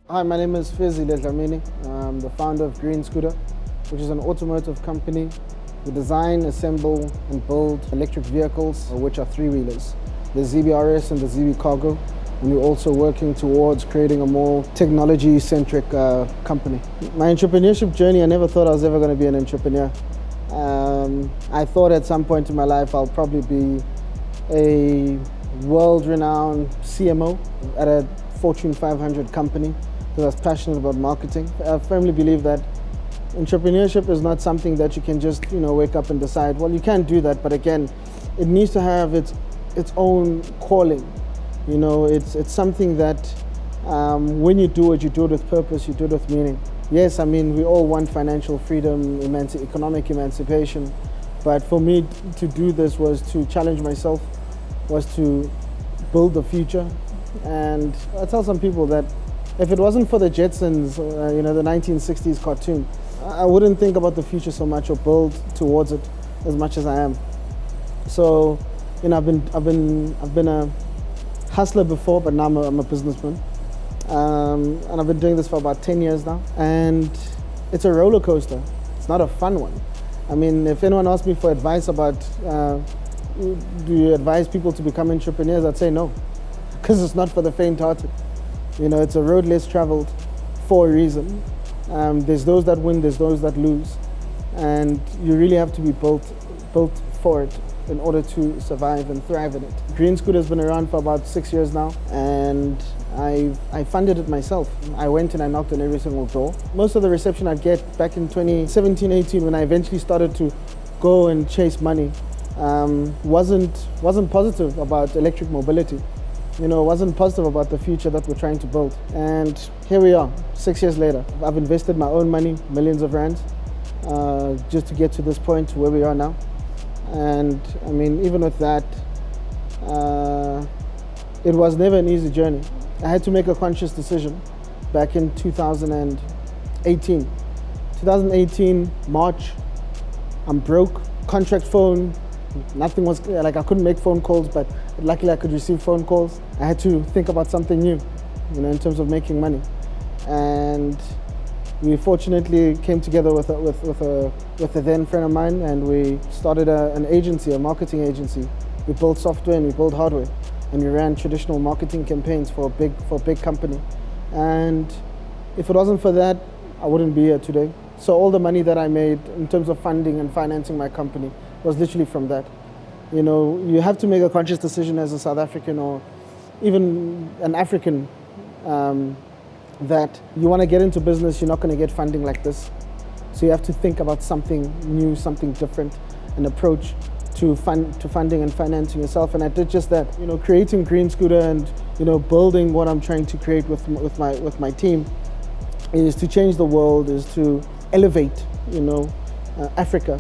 Hi, my name is Iaae. I'm the founder of Green Scooter, which is an automotive company. We design, assemble, and build electric vehicles, which are three-wheelers. The ZBRS and the ZB Cargo. And we're also working towards creating a more technology-centric company. My entrepreneurship journey, I never thought I was ever going to be an entrepreneur. I thought at some point in my life I'll probably be a world-renowned CMO at a Fortune 500 company because I was passionate about marketing. I firmly believe that entrepreneurship is not something that you can just, wake up and decide. Well, you can do that, but again, it needs to have its own calling. It's something that when you do it with purpose, you do it with meaning. Yes, we all want financial freedom, economic emancipation, but for me to do this was to challenge myself, was to build the future. And I tell some people that if it wasn't for the Jetsons, the 1960s cartoon, I wouldn't think about the future so much or build towards it as much as I am. So, I've been a hustler before, but now I'm a businessman. And I've been doing this for about 10 years now. And it's a roller coaster. It's not a fun one. If anyone asked me for advice about, do you advise people to become entrepreneurs, I'd say no, because it's not for the faint-hearted. It's a road less traveled for a reason. There's those that win, there's those that lose. And you really have to be built for it in order to survive and thrive in it. Green Scooter has been around for about 6 years now, and I funded it myself. I went and I knocked on every single door. Most of the reception I'd get back in 2017, 18, when I eventually started to go and chase money, wasn't positive about electric mobility. Wasn't positive about the future that we're trying to build. And here we are, 6 years later. I've invested my own money, millions of rands, just to get to this point where we are now. And even with that, it was never an easy journey. I had to make a conscious decision back in 2018. 2018, March, I'm broke, contract phone, nothing was, I couldn't make phone calls, but luckily I could receive phone calls. I had to think about something new, in terms of making money. And we fortunately came together with a then friend of mine, and we started an agency, a marketing agency. We built software and we built hardware, and we ran traditional marketing campaigns for a big company. And if it wasn't for that, I wouldn't be here today. So all the money that I made in terms of funding and financing my company was literally from that. You have to make a conscious decision as a South African or even an African that you want to get into business, you're not going to get funding like this. So you have to think about something new, something different, an approach to funding and financing yourself. And I did just that, creating Green Scooter and, building what I'm trying to create with my team is to change the world, is to elevate, Africa,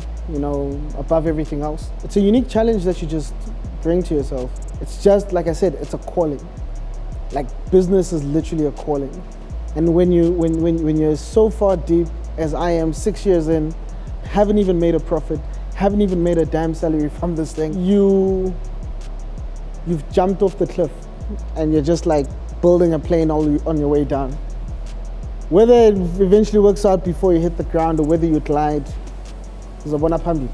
above everything else. It's a unique challenge that you just bring to yourself. It's just, like I said, it's a calling. Like, business is literally a calling. And when you're so far deep as I am, 6 years in, haven't even made a profit, haven't even made a damn salary from this thing, you've jumped off the cliff and you're just like building a plane on your way down. Whether it eventually works out before you hit the ground or whether you glide, is a bona phambili.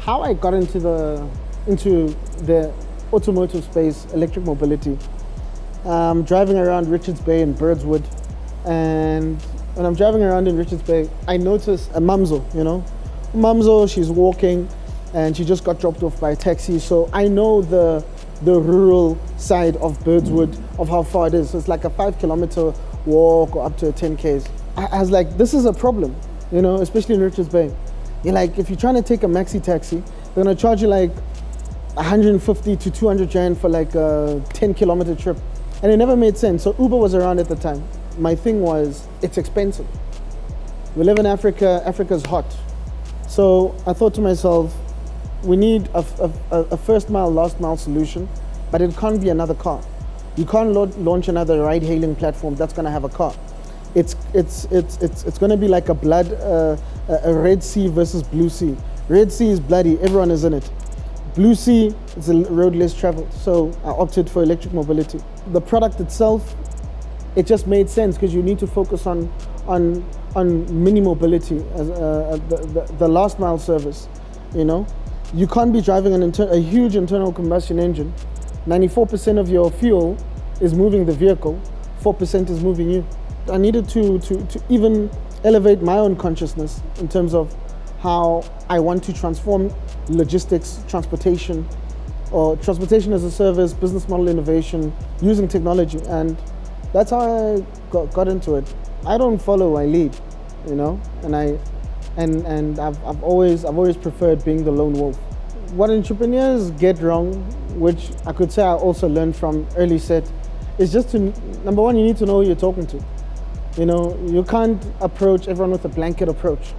How I got into the automotive space, electric mobility, driving around Richards Bay and Birdswood, and when I'm driving around in Richards Bay, I notice a mamzo, Mamzo, she's walking and she just got dropped off by a taxi. So I know the rural side of Birdswood, of how far it is. So it's like a 5-kilometer walk or up to 10 Ks. I was like, this is a problem, especially in Richards Bay. You're like, if you're trying to take a maxi taxi, they're gonna charge you like 150 to 200 rand for like a 10-kilometer trip. And it never made sense. So Uber was around at the time. My thing was, it's expensive. We live in Africa, Africa's hot. So I thought to myself, we need a first mile, last mile solution, but it can't be another car. You can't launch another ride-hailing platform that's gonna have a car. It's gonna be like a Red Sea versus Blue Sea. Red Sea is bloody, everyone is in it. Blue Sea is a road less traveled, so I opted for electric mobility. The product itself, it just made sense because you need to focus on mini mobility as the last mile service. You know, you can't be driving a huge internal combustion engine. 94% of your fuel is moving the vehicle, 4% is moving you. I needed to even elevate my own consciousness in terms of how I want to transform logistics, transportation, or transportation as a service, business model innovation, using technology, and that's how I got into it. I don't follow, I lead, you know, and I've always preferred being the lone wolf. What entrepreneurs get wrong, which I could say I also learned from early set, is just to, number one, you need to know who you're talking to. You know, you can't approach everyone with a blanket approach.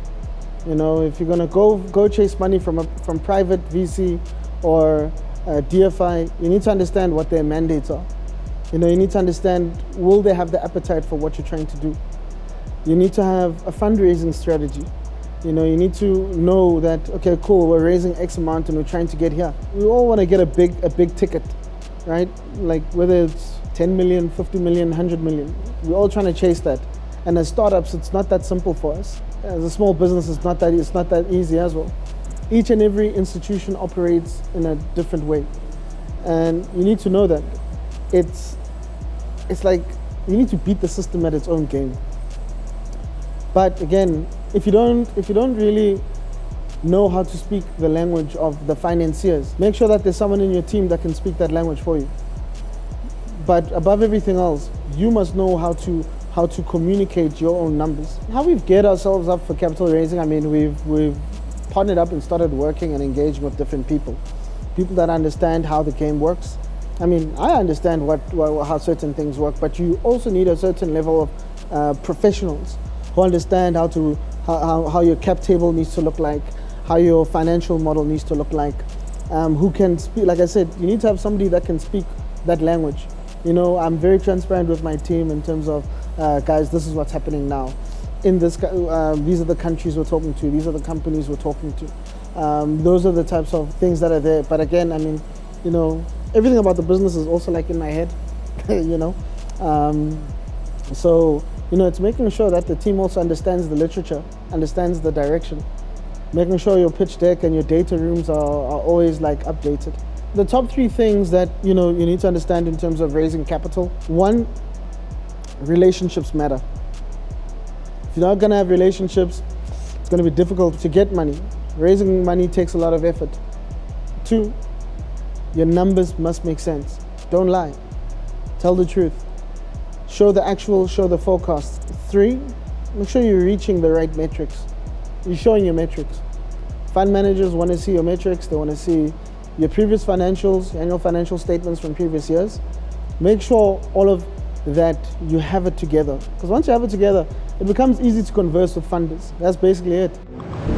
You know, if you're gonna go chase money from private VC or DFI, you need to understand what their mandates are. You know, you need to understand, will they have the appetite for what you're trying to do? You need to have a fundraising strategy. You know, you need to know that, okay, cool, we're raising X amount and we're trying to get here. We all want to get a big ticket, right? Like whether it's 10 million, 50 million, 100 million. We're all trying to chase that. And as startups, it's not that simple for us. As a small business, it's not that easy as well. Each and every institution operates in a different way. And you need to know that. It's like you need to beat the system at its own game. But again, if you don't really know how to speak the language of the financiers, make sure that there's someone in your team that can speak that language for you. But above everything else, you must know how to communicate your own numbers. How we've geared ourselves up for capital raising, I mean, we've partnered up and started working and engaging with different people that understand how the game works. I mean, I understand how certain things work, but you also need a certain level of professionals who understand how your cap table needs to look like, how your financial model needs to look like, who can speak. Like I said, you need to have somebody that can speak that language. You know, I'm very transparent with my team in terms of, guys, this is what's happening now. In this, these are the countries we're talking to. These are the companies we're talking to. Those are the types of things that are there. But again, I mean, you know, everything about the business is also like in my head, you know. So, you know, it's making sure that the team also understands the literature, understands the direction, making sure your pitch deck and your data rooms are always like updated. The top 3 things that, you know, you need to understand in terms of raising capital. 1, relationships matter. If you're not gonna have relationships, it's gonna be difficult to get money. Raising money takes a lot of effort. 2, your numbers must make sense. Don't lie. Tell the truth. Show the actual, show the forecast. 3, make sure you're reaching the right metrics. You're showing your metrics. Fund managers want to see your metrics. They want to see your previous financials, annual financial statements from previous years. Make sure all of that you have it together. Because once you have it together, it becomes easy to converse with funders. That's basically it.